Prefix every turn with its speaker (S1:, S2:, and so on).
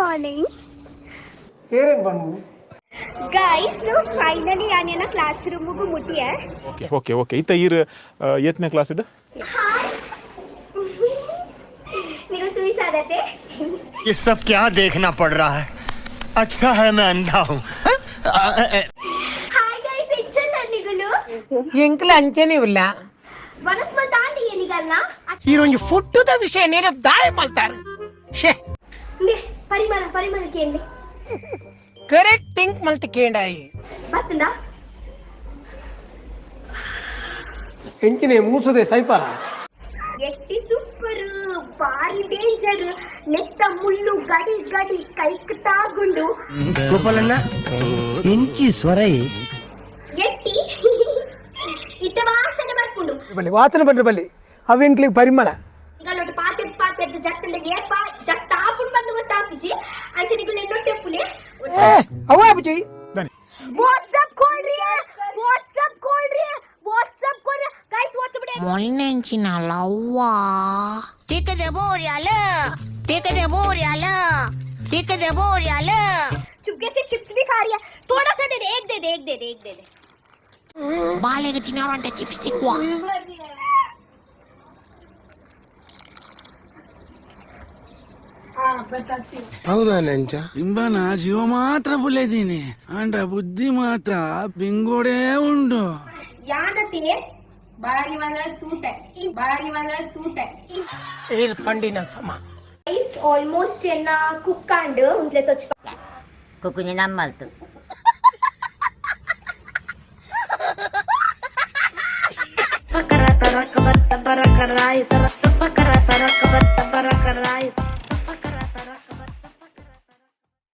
S1: morning.
S2: ಏನೇನು ಬಂದು
S1: Guys, so finally ಆನೇನ class ರೂಮಿಗೆ ಮುಟ್ಟಿಯೆ.
S3: ಓಕೆ ಇತ್ತ ಈರ್ ಎತ್ತನೇ ಕ್ಲಾಸ್ ಇಡು
S1: ನೀವು ತುಯಿಸಾದತೆ.
S4: ये सब क्या देखना पड़ रहा है? अच्छा है मैं अंधा हूँ.
S1: Hi guys, ಇಚ್ಚಲ್ಲ ನಿಗಲು.
S2: ಎಂಕ್ಲ ಅಂಚೆನೇ ಇಲ್ಲ
S1: ವನಸ್ವಲ್ ತಾಂಡಿ ಏನಿಗಲ್ಲ.
S2: ಈರೊಂದು ಫುಟ್ಟುದ ವಿಷಯ ನೇರ ದಾಯ ಮಾಡ್ತಾರೆ ಶೇ
S1: ನೆ ಪರಿಮಳ ಕೇಳಿ.
S2: ಕರೆಕ್ಟ್ ಥಿಂಕ್ ಮಲ್ತ ಕೇಂಡಾಯಿ
S1: ಬತ್ತಂದ.
S5: ಎಂಚಿನೇ ಮೂಸುದೆ ಸೈಪಾರ
S1: ಎಟ್ಟಿ ಸೂಪರ್ ಬಾರಿ ಡೇಂಜರ್ ನೆತ್ತ ಮುಳ್ಳು ಗಡಿ ಕೈಕ್ ತಾಗುಂಡು
S4: ಗೋಪಾಲಣ್ಣ ಇಂಚಿ ಸ್ವರೈ
S1: ಎಟ್ಟಿ ಇತ್ತ ವಾಸನೆ ಮಾಡ್ಕೊಂಡು
S5: ಬಲ್ಲಿ ವಾಸನೆ ಬಂದ್ರೆ ಬಲ್ಲಿ ಅವೆಂಕ್ಲಿಗೆ ಪರಿಮಳ
S1: ಈಗ ನೋಡಿ ಪಾತೆದ್ದು ಜತ್ತಂಡೆ ಏಪ ಜತ್ತ ಆಪುಂಡು ಬಂದು ಗೊತ್ತಾಪಿಜಿ ಅಂಚನಿಗಳು ಎನ್ನೊಟ್ಟೆ ಪುಲೆ
S5: ಅವ ಅಪ್ಪಜಿ
S1: ವಾಟ್ಸ್ಆಪ್ ಕೊಡ್ರಿ ಗೈಸ್ ವಾಟ್ಸ್ಆಪ್ ಡೆ
S6: ಮೊನ್ನೆಂಚಿನ ಲವ್ವ ಟಿಕೆಟ್ ಬೋರಿಯಾಲ
S1: चुपके से चिप्स भी खा रही है थोड़ा सा दे दे एक दे
S6: ಬಾಳೆಗೆ ತಿನ್ನೋರಂತ ಚಿಪ್ಸ್ ತಿಕ್ವಾ
S4: ಹೌದಾ ನಂಚ
S7: ಇಂಬನ ಜೀವ ಮಾತ್ರ ಬುಲೆದೀನಿ ಅಂಡ್ರ ಬುದ್ಧಿ ಮಾತ್ರ ಪಿಂಗೋಡೆ ಉಂಡು
S1: ಯಾನತಿ ಬಾರಿ ವಾಲ ತೂಟೆ
S2: ಏರ್ ಪಂಡಿನ ಸಮ
S1: ಗೈಸ್ ಆಲ್ಮೋಸ್ಟ್ ಎನ್ನ ಕುಕ್ಕಾಂಡ್ ಉಂಟ್ಲೆ ತೊಚ್ಕ
S6: ಕುಕ್ಕುನಿ ನಮ್ಮಲ್ತು ಪಕರ ಸರಕ ಬಚ್ಚ ಬರಕರಾಯಿ ಸರಸ ಪಕರ ಸರಕ ಬಚ್ಚ